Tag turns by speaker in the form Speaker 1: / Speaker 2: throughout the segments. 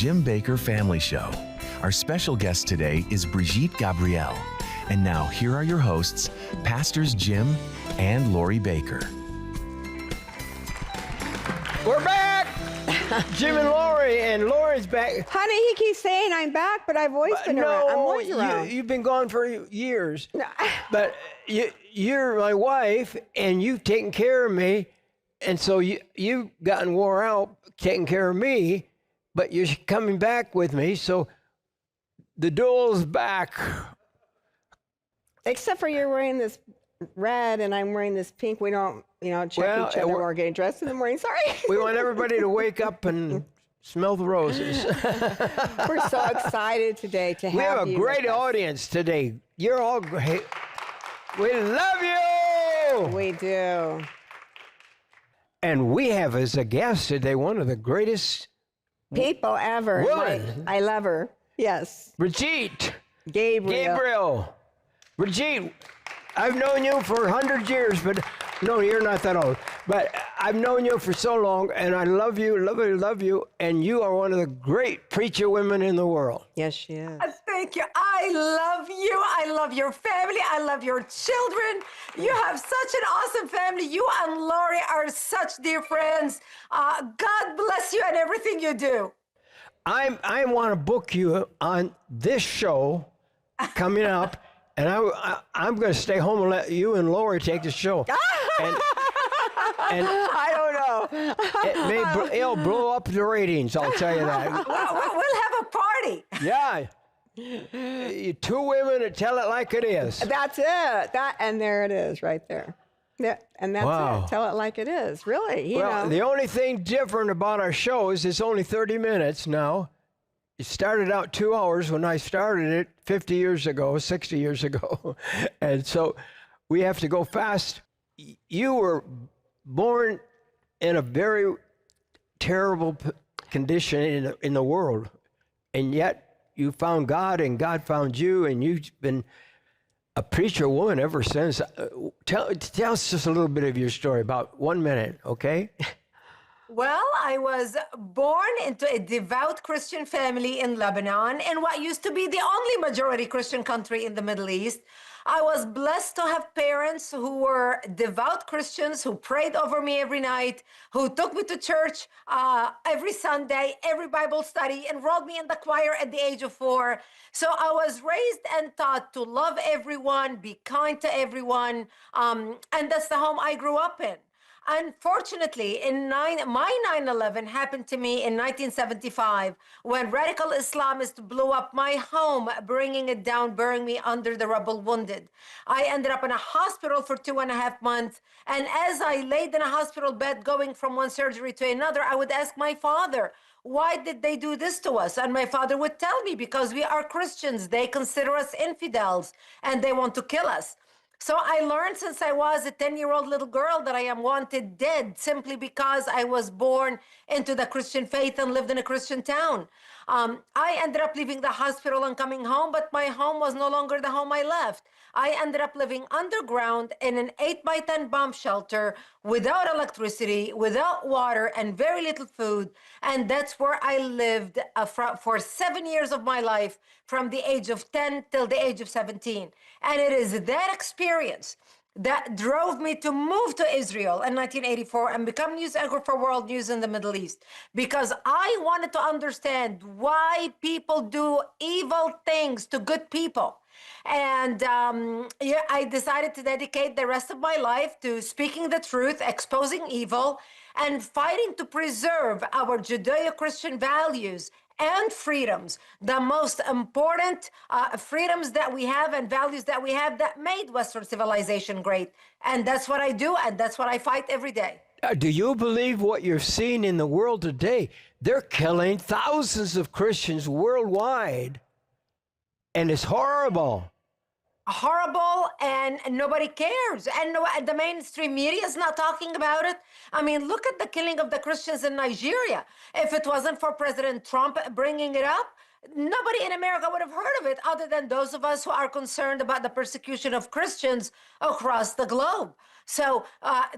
Speaker 1: Jim Bakker Family Show. Our special guest today is Brigitte Gabriel. And now, here are your hosts, Pastors Jim and Lori Bakker.
Speaker 2: We're back! Jim and Lori, and Lori's back.
Speaker 3: Honey, he keeps saying I'm back, but I've always been around. I'm always around.
Speaker 2: You've been gone for years.
Speaker 3: No.
Speaker 2: But you're my wife, and you've taken care of me, and so you've gotten wore out taking care of me, but you're coming back with me, so the duel's back.
Speaker 3: Except for you're wearing this red and I'm wearing this pink. We don't, check each other when we're getting dressed in the morning. Sorry.
Speaker 2: We want everybody to wake up and smell the roses.
Speaker 3: We're so excited today to have you.
Speaker 2: We have a great audience today. You're all great. We love you.
Speaker 3: We do.
Speaker 2: And we have as a guest today one of the greatest
Speaker 3: people ever.
Speaker 2: Woman.
Speaker 3: I love her. Yes.
Speaker 2: Brigitte
Speaker 3: Gabriel.
Speaker 2: Brigitte, I've known you for 100 years, but no, you're not that old. But I've known you for so long, and I love you, and you are one of the great preacher women in the world.
Speaker 3: Yes, she is.
Speaker 4: Thank you. I love you. I love your family. I love your children. You have such an awesome family. You and Lori are such dear friends. God bless you and everything you do.
Speaker 2: I want to book you on this show coming up. And I'm going to stay home and let you and Lori take the show. And
Speaker 3: I don't know.
Speaker 2: It'll blow up the ratings, I'll tell you that.
Speaker 4: We'll have a party.
Speaker 2: Yeah. You two women that tell it like it is.
Speaker 3: That's it. And there it is right there. Yeah, and that's
Speaker 2: Wow.
Speaker 3: it. Tell it like it is. Really, you know.
Speaker 2: The only thing different about our show is it's only 30 minutes now. It started out 2 hours when I started it 50 years ago, 60 years ago. And so we have to go fast. You were born in a very terrible condition in the world. And yet you found God and God found you, and you've been a preacher woman ever since. Tell us just a little bit of your story, about 1 minute, okay?
Speaker 4: Well, I was born into a devout Christian family in Lebanon, in what used to be the only majority Christian country in the Middle East. I was blessed to have parents who were devout Christians, who prayed over me every night, who took me to church every Sunday, every Bible study, enrolled me in the choir at the age of 4. So I was raised and taught to love everyone, be kind to everyone, and that's the home I grew up in. Unfortunately, my 9/11 happened to me in 1975 when radical Islamists blew up my home, bringing it down, burying me under the rubble wounded. I ended up in a hospital for 2.5 months. And as I laid in a hospital bed going from one surgery to another, I would ask my father, why did they do this to us? And my father would tell me, because we are Christians. They consider us infidels and they want to kill us. So I learned since I was a 10-year-old little girl that I am wanted dead simply because I was born into the Christian faith and lived in a Christian town. I ended up leaving the hospital and coming home, but my home was no longer the home I left. I ended up living underground in an 8x10 bomb shelter without electricity, without water, and very little food. And that's where I lived for 7 years of my life, from the age of 10 till the age of 17. And it is that experience that drove me to move to Israel in 1984 and become news anchor for World News in the Middle East, because I wanted to understand why people do evil things to good people. And I decided to dedicate the rest of my life to speaking the truth, exposing evil, and fighting to preserve our Judeo-Christian values and freedoms, the most important freedoms that we have and values that we have that made Western civilization great. And that's what I do, and that's what I fight every day.
Speaker 2: Do you believe what you're seeing in the world today? They're killing thousands of Christians worldwide, and it's horrible.
Speaker 4: Horrible, and nobody cares. And the mainstream media is not talking about it. I mean, look at the killing of the Christians in Nigeria. If it wasn't for President Trump bringing it up, nobody in America would have heard of it, other than those of us who are concerned about the persecution of Christians across the globe. So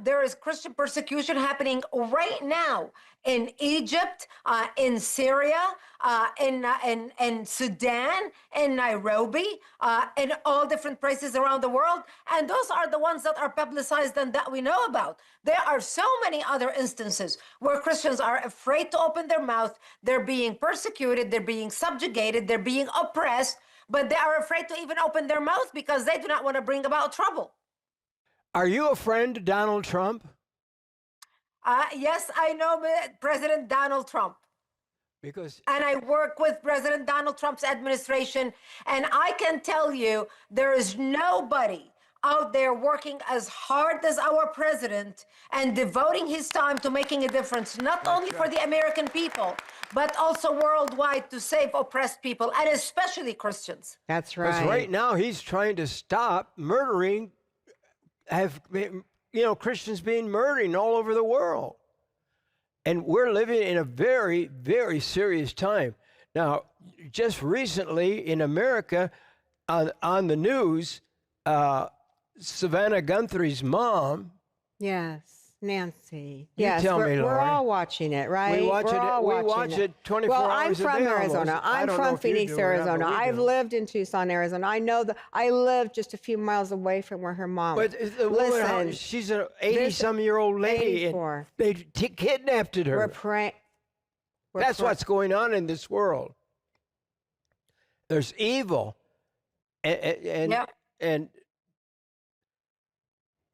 Speaker 4: there is Christian persecution happening right now in Egypt, in Syria, in Sudan, in Nairobi, in all different places around the world. And those are the ones that are publicized and that we know about. There are so many other instances where Christians are afraid to open their mouth. They're being persecuted, they're being subjugated, they're being oppressed, but they are afraid to even open their mouth because they do not want to bring about trouble.
Speaker 2: Are you a friend of Donald Trump?
Speaker 4: Yes, I know President Donald Trump. And I work with President Donald Trump's administration, and I can tell you there is nobody out there working as hard as our president and devoting his time to making a difference, not only for the American people, but also worldwide to save oppressed people, and especially Christians.
Speaker 3: That's right.
Speaker 2: Because right now he's trying to stop murdering, Christians being murdered all over the world. And we're living in a very, very serious time. Now, just recently in America, on the news, Savannah Guthrie's mom.
Speaker 3: Yes, Nancy.
Speaker 2: You
Speaker 3: yes,
Speaker 2: tell me,
Speaker 3: we're
Speaker 2: Lori.
Speaker 3: all watching it, right?
Speaker 2: We watch it 24
Speaker 3: well,
Speaker 2: hours a day.
Speaker 3: I'm from Arizona.
Speaker 2: Almost. I
Speaker 3: I'm
Speaker 2: don't know
Speaker 3: from
Speaker 2: if you
Speaker 3: Phoenix,
Speaker 2: do or not,
Speaker 3: Arizona.
Speaker 2: but we
Speaker 3: I've
Speaker 2: do.
Speaker 3: lived in Tucson, Arizona. I know that I live just a few miles away from where her mom
Speaker 2: But
Speaker 3: was.
Speaker 2: the woman,
Speaker 3: Listen,
Speaker 2: she's an 80-some-year-old lady,
Speaker 3: 84.
Speaker 2: and they kidnapped her.
Speaker 3: We're praying.
Speaker 2: That's what's going on in this world. There's evil, and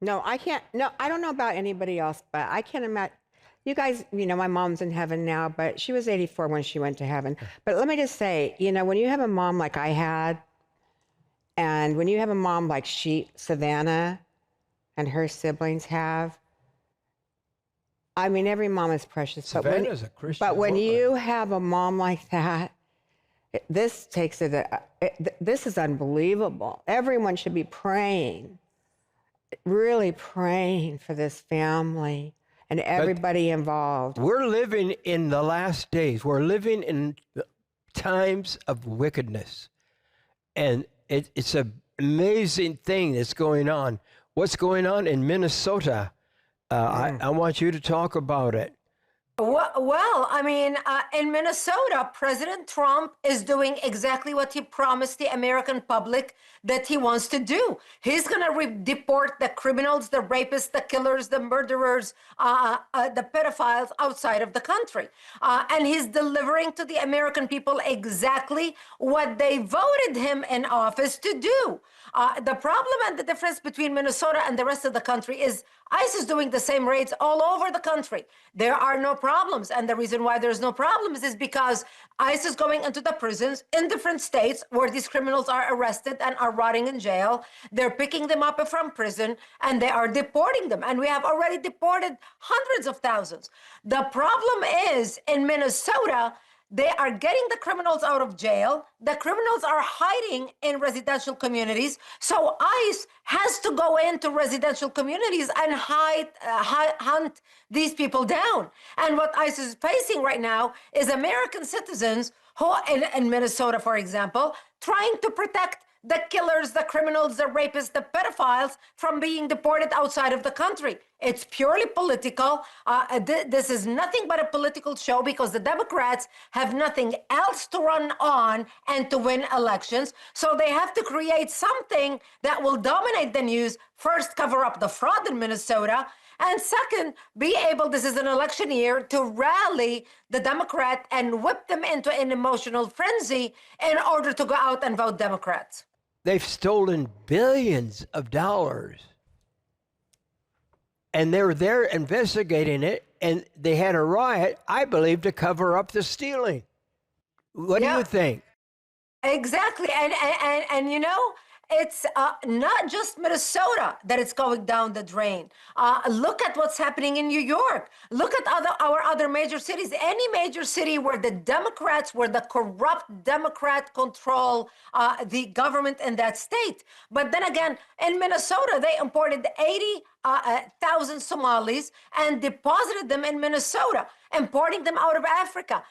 Speaker 3: No, I can't. No, I don't know about anybody else, but I can't imagine. You guys, my mom's in heaven now, but she was 84 when she went to heaven. But let me just say, when you have a mom like I had, and when you have a mom like Savannah, and her siblings have, I mean, every mom is precious.
Speaker 2: Savannah's a Christian
Speaker 3: But when
Speaker 2: woman.
Speaker 3: you have a mom like that, this is unbelievable. Everyone should be praying. Really praying for this family and everybody involved.
Speaker 2: We're living in the last days. We're living in times of wickedness. And it's an amazing thing that's going on. What's going on in Minnesota? I want you to talk about it.
Speaker 4: Well, I mean, in Minnesota, President Trump is doing exactly what he promised the American public that he wants to do. He's going to deport the criminals, the rapists, the killers, the murderers, the pedophiles outside of the country. And he's delivering to the American people exactly what they voted him in office to do. The problem and the difference between Minnesota and the rest of the country is ICE is doing the same raids all over the country. There are no problems. And the reason why there's no problems is because ICE is going into the prisons in different states where these criminals are arrested and are rotting in jail. They're picking them up from prison and they are deporting them. And we have already deported hundreds of thousands. The problem is in Minnesota, they are getting the criminals out of jail. The criminals are hiding in residential communities. So ICE has to go into residential communities and hunt these people down. And what ICE is facing right now is American citizens who, in Minnesota, for example, trying to protect the killers, the criminals, the rapists, the pedophiles from being deported outside of the country. It's purely political. This is nothing but a political show because the Democrats have nothing else to run on and to win elections. So they have to create something that will dominate the news. First, cover up the fraud in Minnesota. And second, be able, this is an election year, to rally the Democrat and whip them into an emotional frenzy in order to go out and vote Democrats.
Speaker 2: They've stolen billions of dollars. And they were there investigating it, and they had a riot, I believe, to cover up the stealing. What do you think?
Speaker 4: Exactly. And it's not just Minnesota that it's going down the drain. Look at what's happening in New York. Look at our other major cities. Any major city where the corrupt Democrat control the government in that state. But then again, in Minnesota, they imported 80,000 Somalis and deposited them in Minnesota, importing them out of Africa.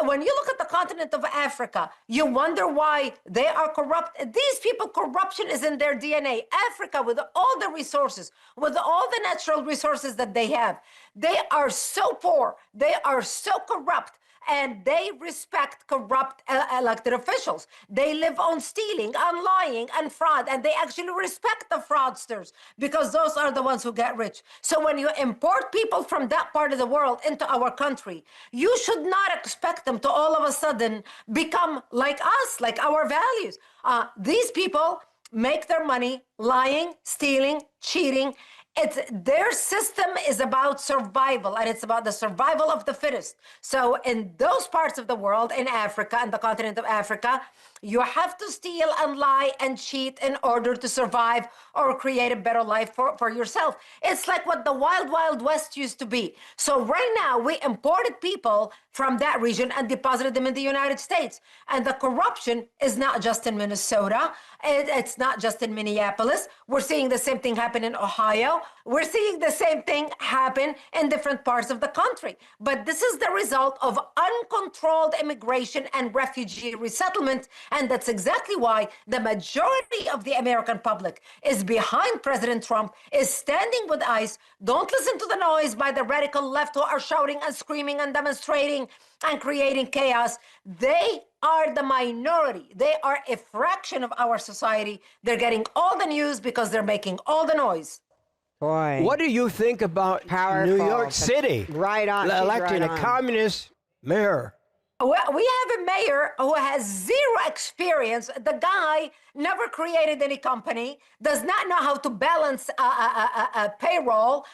Speaker 4: When you look at the continent of Africa, you wonder why they are corrupt. These people, corruption is in their DNA. Africa, with all the resources, with all the natural resources that they have, they are so poor, they are so corrupt, and they respect corrupt elected officials. They live on stealing, on lying, and fraud, and they actually respect the fraudsters because those are the ones who get rich. So when you import people from that part of the world into our country, you should not expect them to all of a sudden become like us, like our values. These people make their money lying, stealing, cheating. Their system is about survival, and it's about the survival of the fittest. So in those parts of the world, in Africa, and the continent of Africa, you have to steal and lie and cheat in order to survive or create a better life for yourself. It's like what the Wild Wild West used to be. So right now, we imported people from that region and deposited them in the United States. And the corruption is not just in Minnesota. It's not just in Minneapolis. We're seeing the same thing happen in Ohio. We're seeing the same thing happen in different parts of the country. But this is the result of uncontrolled immigration and refugee resettlement. And that's exactly why the majority of the American public is behind President Trump, is standing with ICE. Don't listen to the noise by the radical left who are shouting and screaming and demonstrating and creating chaos. They are the minority. They are a fraction of our society. They're getting all the news because they're making all the noise.
Speaker 3: Boy.
Speaker 2: What do you think about New York City?
Speaker 3: Right on. She's
Speaker 2: Electing
Speaker 3: right
Speaker 2: a
Speaker 3: on.
Speaker 2: communist mayor.
Speaker 4: Well, we have a mayor who has zero experience. The guy never created any company, does not know how to balance a payroll,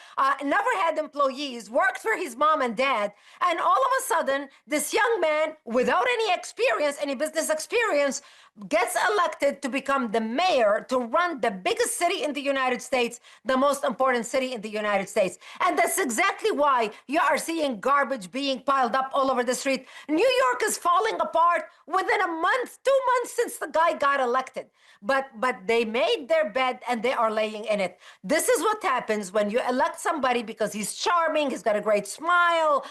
Speaker 4: never had employees, worked for his mom and dad. And all of a sudden, this young man, without any experience, any business experience, gets elected to become the mayor to run the biggest city in the United States, the most important city in the United States. And that's exactly why you are seeing garbage being piled up all over the street. New York is falling apart within a month, 2 months since the guy got elected. But they made their bed and they are laying in it. This is what happens when you elect somebody because he's charming, he's got a great smile,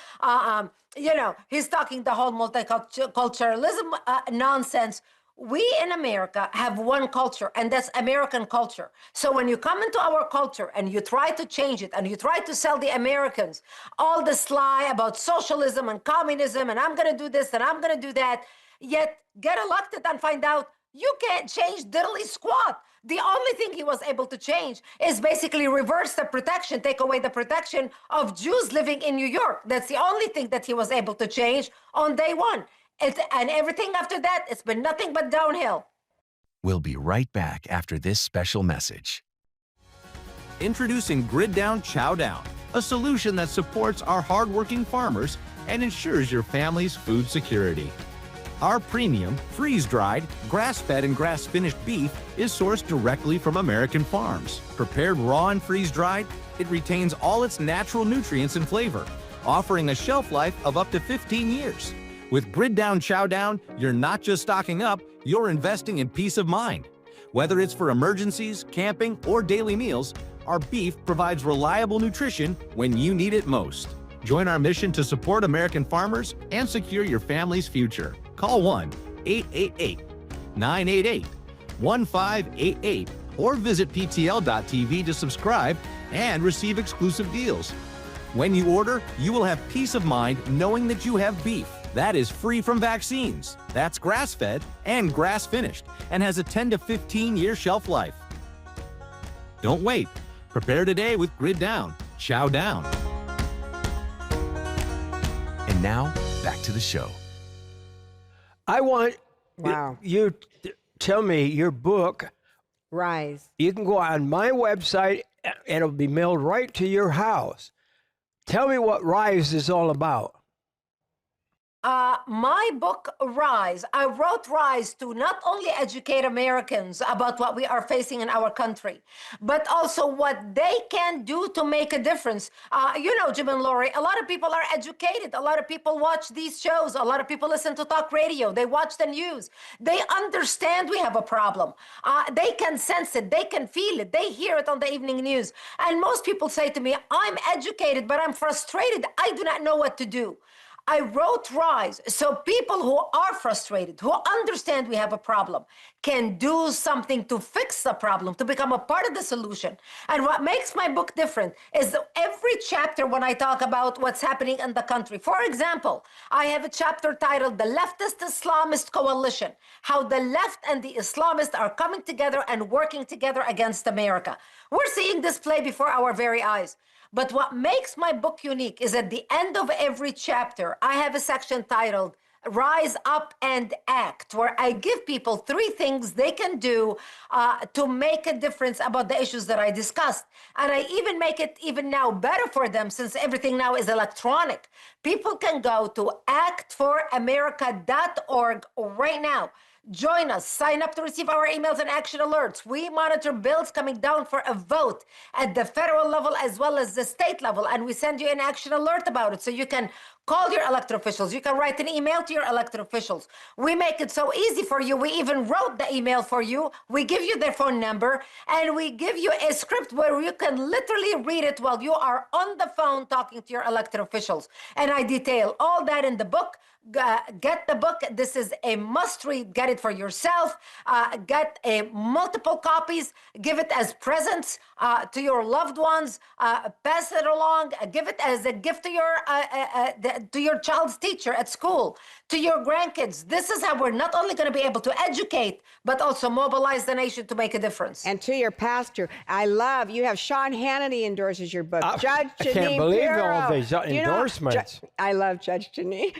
Speaker 4: he's talking the whole multiculturalism nonsense. We in America have one culture, and that's American culture. So when you come into our culture and you try to change it and you try to sell the Americans all this lie about socialism and communism and I'm going to do this and I'm going to do that, yet get elected and find out you can't change diddly squat. The only thing he was able to change is basically reverse the protection, take away the protection of Jews living in New York. That's the only thing that he was able to change on day one. And everything after that, it's been nothing but downhill.
Speaker 1: We'll be right back after this special message.
Speaker 5: Introducing Grid Down Chow Down, a solution that supports our hardworking farmers and ensures your family's food security. Our premium, freeze-dried, grass-fed and grass-finished beef is sourced directly from American farms. Prepared raw and freeze-dried, it retains all its natural nutrients and flavor, offering a shelf life of up to 15 years. With Grid Down Chow Down, you're not just stocking up, you're investing in peace of mind. Whether it's for emergencies, camping, or daily meals, our beef provides reliable nutrition when you need it most. Join our mission to support American farmers and secure your family's future. Call 1-888-988-1588 or visit ptl.tv to subscribe and receive exclusive deals. When you order, you will have peace of mind knowing that you have beef that is free from vaccines, that's grass-fed and grass-finished, and has a 10 to 15-year shelf life. Don't wait. Prepare today with Grid Down, Chow Down.
Speaker 1: And now, back to the show.
Speaker 2: I want
Speaker 3: Wow.
Speaker 2: you to tell me your book.
Speaker 3: Rise.
Speaker 2: You can go on my website and it'll be mailed right to your house. Tell me what Rise is all about.
Speaker 4: My book, Rise, I wrote Rise to not only educate Americans about what we are facing in our country, but also what they can do to make a difference. Jim and Lori, a lot of people are educated. A lot of people watch these shows. A lot of people listen to talk radio. They watch the news. They understand we have a problem. They can sense it. They can feel it. They hear it on the evening news. And most people say to me, I'm educated, but I'm frustrated. I do not know what to do. I wrote Rise so people who are frustrated, who understand we have a problem, can do something to fix the problem, to become a part of the solution. And what makes my book different is that every chapter when I talk about what's happening in the country. For example, I have a chapter titled The Leftist Islamist Coalition, how the left and the Islamists are coming together and working together against America. We're seeing this play before our very eyes. But what makes my book unique is at the end of every chapter, I have a section titled Rise Up and Act, where I give people 3 things they can do to make a difference about the issues that I discussed. And I even make it even now better for them, since everything now is electronic. People can go to actforamerica.org right now. Join us. Sign up to receive our emails and action alerts. We monitor bills coming down for a vote at the federal level as well as the state level, and we send you an action alert about it so you can call your elected officials. You can write an email to your elected officials. We make it so easy for you. We even wrote the email for you. We give you their phone number, and we give you a script where you can literally read it while you are on the phone talking to your elected officials. And I detail all that in the book. Get the book. This is a must read. Get it for yourself. Get multiple copies. Give it as presents to your loved ones. Pass it along. Give it as a gift to your child's teacher at school, to your grandkids. This is how we're not only going to be able to educate, but also mobilize the nation to make a difference.
Speaker 3: And to your pastor, I love, you have Sean Hannity endorses your book. Judge Janine
Speaker 2: I can't believe
Speaker 3: Pirro.
Speaker 2: all these endorsements.
Speaker 3: I love Judge Janine.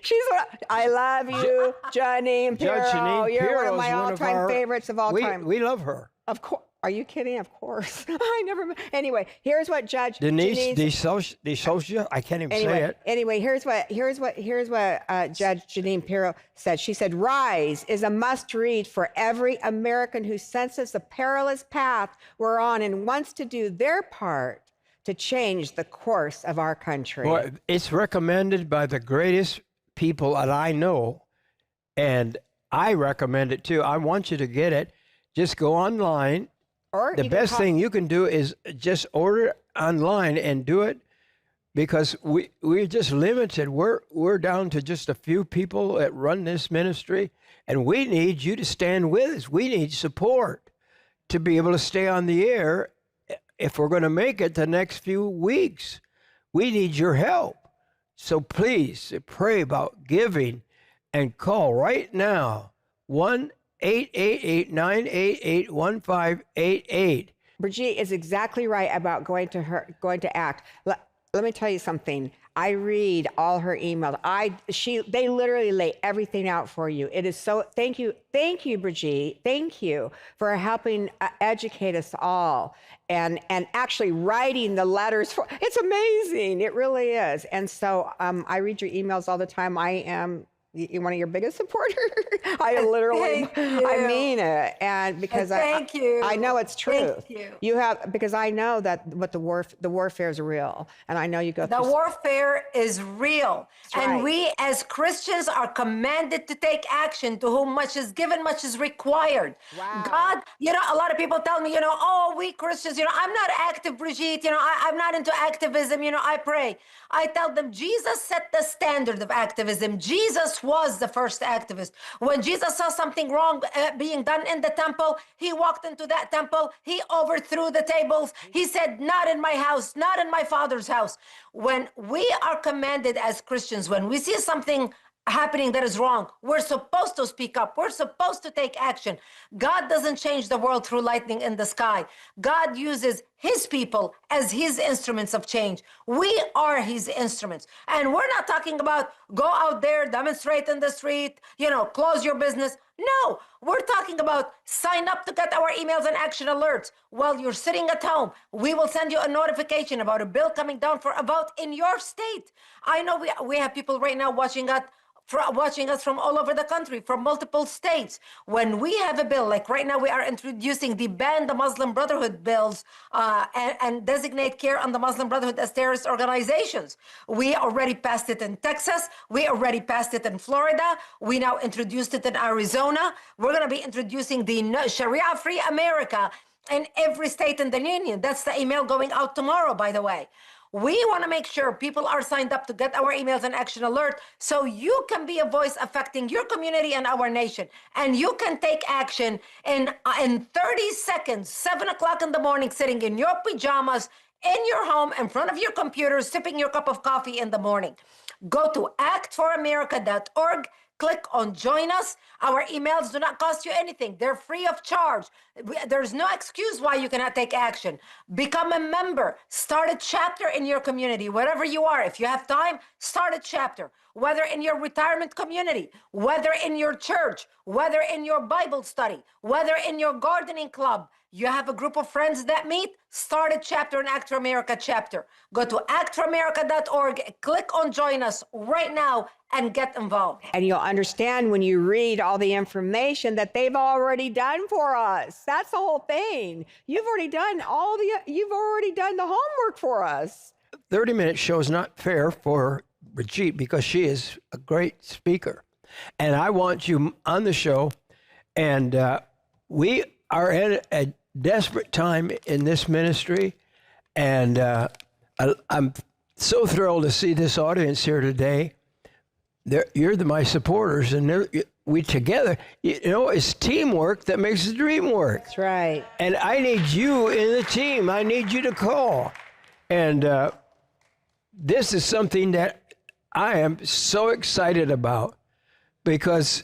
Speaker 3: I love you, Janine Pirro.
Speaker 2: Judge Janine
Speaker 3: You're
Speaker 2: Pirro
Speaker 3: one of my
Speaker 2: is
Speaker 3: all-time favorites of all time.
Speaker 2: We love her.
Speaker 3: Of course. Are you kidding? Of course. I never. Anyway, here's what Judge
Speaker 2: Denise
Speaker 3: Janine's-
Speaker 2: DeSocia. I can't even say it.
Speaker 3: Anyway, here's what Judge Janine Pirro said. She said, "Rise is a must-read for every American who senses the perilous path we're on and wants to do their part to change the course of our country."
Speaker 2: Well, it's recommended by the greatest people that I know, and I recommend it too. I want you to get it. Just go online.
Speaker 3: Or
Speaker 2: The best thing you can do is just order it online and do it, because we're just limited. We're down to just a few people that run this ministry, and we need you to stand with us. We need support to be able to stay on the air if we're going to make it the next few weeks. We need your help. So please pray about giving and call right now 1-888-988-1588.
Speaker 3: Brigitte is exactly right about going to ACT. Let me tell you something. I read all her emails. They literally lay everything out for you. It is so. Thank you, Brigitte. Thank you for helping educate us all and actually writing the letters for. It's amazing. It really is. And so I read your emails all the time. I am one of your biggest supporters. I literally, I mean it, and because
Speaker 4: thank you.
Speaker 3: I know it's true.
Speaker 4: Thank you.
Speaker 3: You have, because I know that what the warfare is real, and I know you go through.
Speaker 4: The warfare is real, and
Speaker 3: right.
Speaker 4: we as Christians are commanded to take action. To whom much is given, much is required.
Speaker 3: Wow.
Speaker 4: God, a lot of people tell me, oh, we Christians, I'm not active, Brigitte. I'm not into activism. I pray. I tell them Jesus set the standard of activism. Jesus was the first activist. When Jesus saw something wrong being done in the temple, he walked into that temple, he overthrew the tables. He said, not in my house, not in my Father's house. When we are commanded as Christians, when we see something happening that is wrong, we're supposed to speak up. We're supposed to take action. God doesn't change the world through lightning in the sky. God uses his people as his instruments of change. We are his instruments. And we're not talking about go out there, demonstrate in the street, close your business. No, we're talking about sign up to get our emails and action alerts. While you're sitting at home, we will send you a notification about a bill coming down for a vote in your state. I know we have people right now watching us from all over the country, from multiple states. When we have a bill, like right now we are introducing the ban the Muslim Brotherhood bills and designate care on the Muslim Brotherhood as terrorist organizations. We already passed it in Texas. We already passed it in Florida. We now introduced it in Arizona. We're going to be introducing the Sharia-free America in every state in the union. That's the email going out tomorrow, by the way. We want to make sure people are signed up to get our emails and action alert so you can be a voice affecting your community and our nation. And you can take action in 30 seconds, 7 o'clock in the morning, sitting in your pajamas, in your home, in front of your computer, sipping your cup of coffee in the morning. Go to actforamerica.org. Click on Join Us. Our emails do not cost you anything. They're free of charge. There's no excuse why you cannot take action. Become a member. Start a chapter in your community, wherever you are. If you have time, start a chapter. Whether in your retirement community, whether in your church, whether in your Bible study, whether in your gardening club, you have a group of friends that meet, start a chapter in Act for America chapter. Go to actforamerica.org, click on Join Us right now, and get involved.
Speaker 3: And you'll understand when you read all the information that they've already done for us. That's the whole thing. You've already done the homework for us.
Speaker 2: 30-minute show is not fair for Brigitte because she is a great speaker. And I want you on the show. And we are at a desperate time in this ministry. And I'm so thrilled to see this audience here today. You're my supporters, and we together, it's teamwork that makes the dream work.
Speaker 3: That's right.
Speaker 2: And I need you in the team. I need you to call. And this is something that I am so excited about because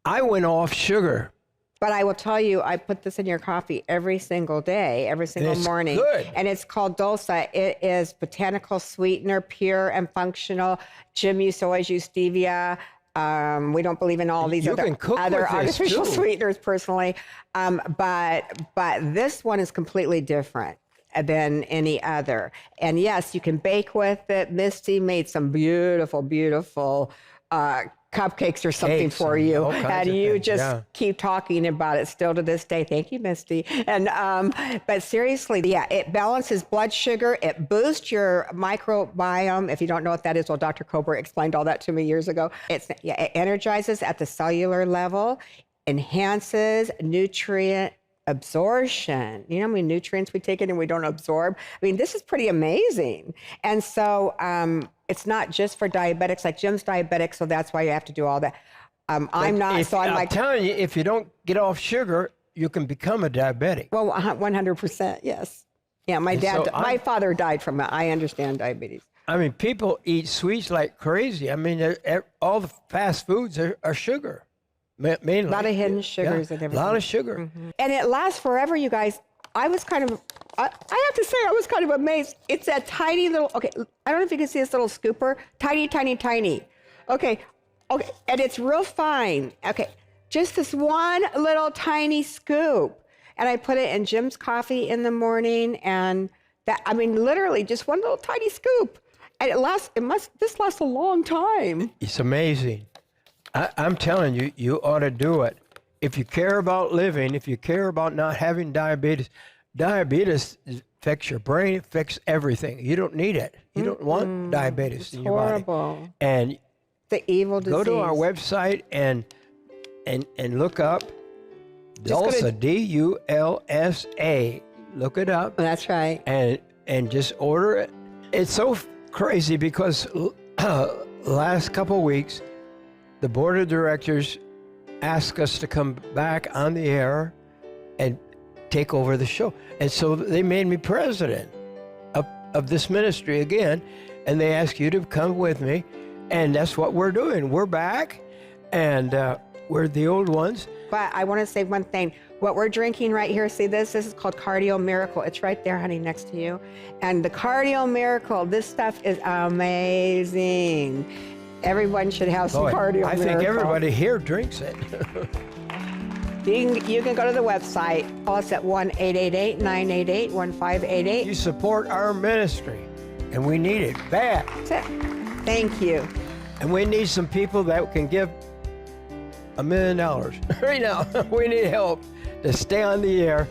Speaker 2: I went off sugar.
Speaker 3: But I will tell you, I put this in your coffee every single day, every single morning.
Speaker 2: Good.
Speaker 3: And it's called Dulce. It is botanical sweetener, pure and functional. Jim used to always use stevia. We don't believe in all these other artificial sweeteners personally. But this one is completely different than any other. And yes, you can bake with it. Misty made some beautiful, beautiful cupcakes or something for you, and you just keep talking about it still to this day. Thank you, Misty. And but seriously, yeah, it balances blood sugar. It boosts your microbiome. If you don't know what that is, well, Dr. Kober explained all that to me years ago. It energizes at the cellular level, enhances nutrient absorption. You know how many nutrients we take in and we don't absorb? I mean, this is pretty amazing. And so it's not just for diabetics, like Jim's diabetic, so that's why you have to do all that. I'm not, so I'm
Speaker 2: telling you, if you don't get off sugar, you can become a diabetic.
Speaker 3: Well, 100%, yes. Yeah, my father died from it. I understand diabetes.
Speaker 2: I mean, people eat sweets like crazy. I mean, all the fast foods are sugar. Mainly.
Speaker 3: A lot of hidden sugars and everything.
Speaker 2: A lot of sugar.
Speaker 3: Mm-hmm. And it lasts forever, you guys. I have to say, I was kind of amazed. It's a tiny little, okay, I don't know if you can see this little scooper. Tiny, tiny, tiny. Okay, and it's real fine. Okay, just this one little tiny scoop. And I put it in Jim's coffee in the morning, and literally just one little tiny scoop. And this lasts a long time.
Speaker 2: It's amazing. I'm telling you, you ought to do it. If you care about living, if you care about not having diabetes affects your brain, it affects everything. You don't need it. You don't want diabetes in your body.
Speaker 3: Horrible.
Speaker 2: And
Speaker 3: the evil disease.
Speaker 2: Go to our website and look up Dulsa, D-U-L-S-A. Look it up.
Speaker 3: That's right.
Speaker 2: And just order it. It's so crazy because last couple of weeks, the board of directors asked us to come back on the air and take over the show. And so they made me president of this ministry again. And they asked you to come with me. And that's what we're doing. We're back, and we're the old ones.
Speaker 3: But I want to say one thing. What we're drinking right here, see this? This is called Cardio Miracle. It's right there, honey, next to you. And the Cardio Miracle, this stuff is amazing. Everyone should have some Cardio Miracle.
Speaker 2: I think everybody here drinks it.
Speaker 3: You can go to the website. Call us at 1-888-988-1588.
Speaker 2: You support our ministry, and we need it bad.
Speaker 3: That's it. Thank you.
Speaker 2: And we need some people that can give $1 million right now. We need help to stay on the air.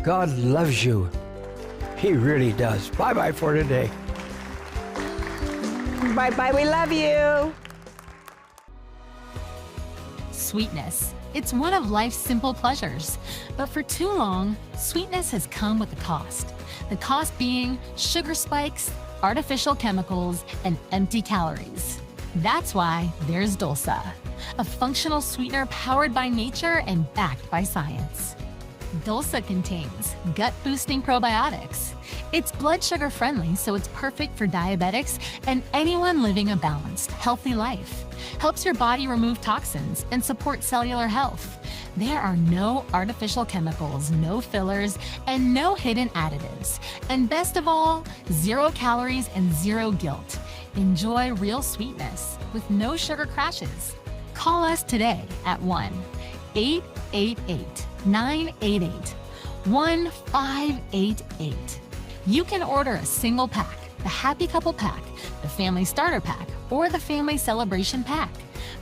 Speaker 2: God loves you. He really does. Bye-bye for today.
Speaker 3: Bye-bye. We love you.
Speaker 6: Sweetness. It's one of life's simple pleasures. But for too long, sweetness has come with a cost. The cost being sugar spikes, artificial chemicals, and empty calories. That's why there's Dulce, a functional sweetener powered by nature and backed by science. Dulce contains gut-boosting probiotics. It's blood sugar friendly, so it's perfect for diabetics and anyone living a balanced, healthy life. Helps your body remove toxins and support cellular health. There are no artificial chemicals, no fillers, and no hidden additives. And best of all, 0 calories and 0 guilt. Enjoy real sweetness with no sugar crashes. Call us today at 1-888-988-1588. You can order a single pack, the Happy Couple Pack, the Family Starter Pack, or the Family Celebration Pack.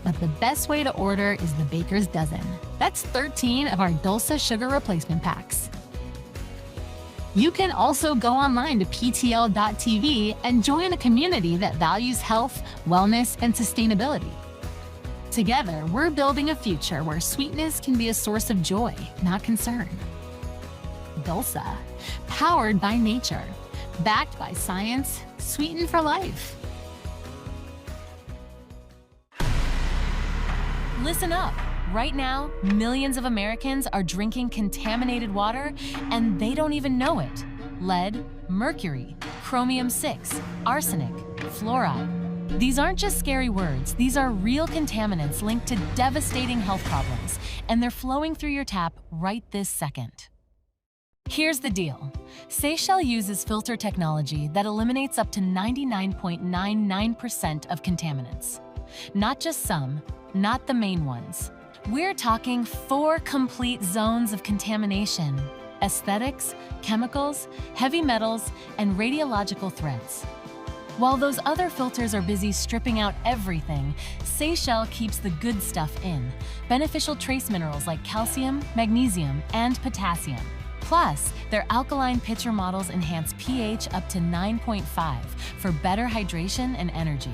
Speaker 6: But the best way to order is the Baker's Dozen. That's 13 of our Dulce sugar replacement packs. You can also go online to ptl.tv and join a community that values health, wellness, and sustainability. Together, we're building a future where sweetness can be a source of joy, not concern. Dulce, powered by nature, backed by science, sweetened for life. Listen up. Right now, millions of Americans are drinking contaminated water and they don't even know it. Lead, mercury, chromium-6, arsenic, fluoride. These aren't just scary words. These are real contaminants linked to devastating health problems, and they're flowing through your tap right this second. Here's the deal. Seychelles uses filter technology that eliminates up to 99.99% of contaminants. Not just some, not the main ones. We're talking 4 complete zones of contamination: aesthetics, chemicals, heavy metals, and radiological threats. While those other filters are busy stripping out everything, Seychelles keeps the good stuff in, beneficial trace minerals like calcium, magnesium, and potassium. Plus, their alkaline pitcher models enhance pH up to 9.5 for better hydration and energy.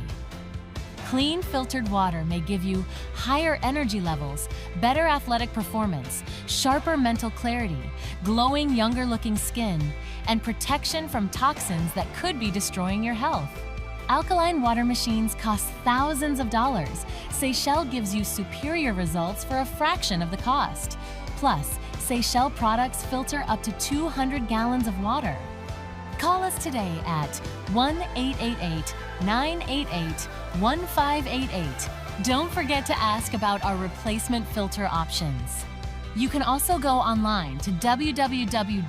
Speaker 6: Clean, filtered water may give you higher energy levels, better athletic performance, sharper mental clarity, glowing, younger-looking skin, and protection from toxins that could be destroying your health. Alkaline water machines cost thousands of dollars. Seychelles gives you superior results for a fraction of the cost. Plus, Seychelles products filter up to 200 gallons of water. Call us today at 1-888-988-1588. Don't forget to ask about our replacement filter options. You can also go online to www.ptl.tv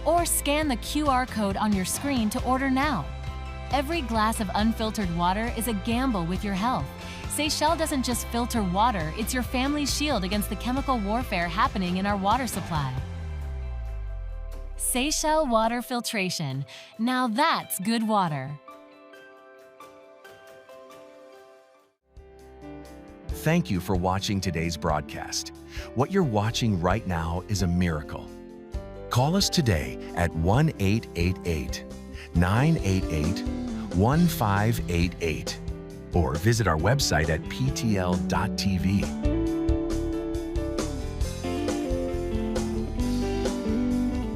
Speaker 6: or scan the QR code on your screen to order now. Every glass of unfiltered water is a gamble with your health. Seychelles doesn't just filter water, it's your family's shield against the chemical warfare happening in our water supply. Seychelles water filtration. Now that's good water.
Speaker 1: Thank you for watching today's broadcast. What you're watching right now is a miracle. Call us today at 1-888-988-1588 or visit our website at ptl.tv.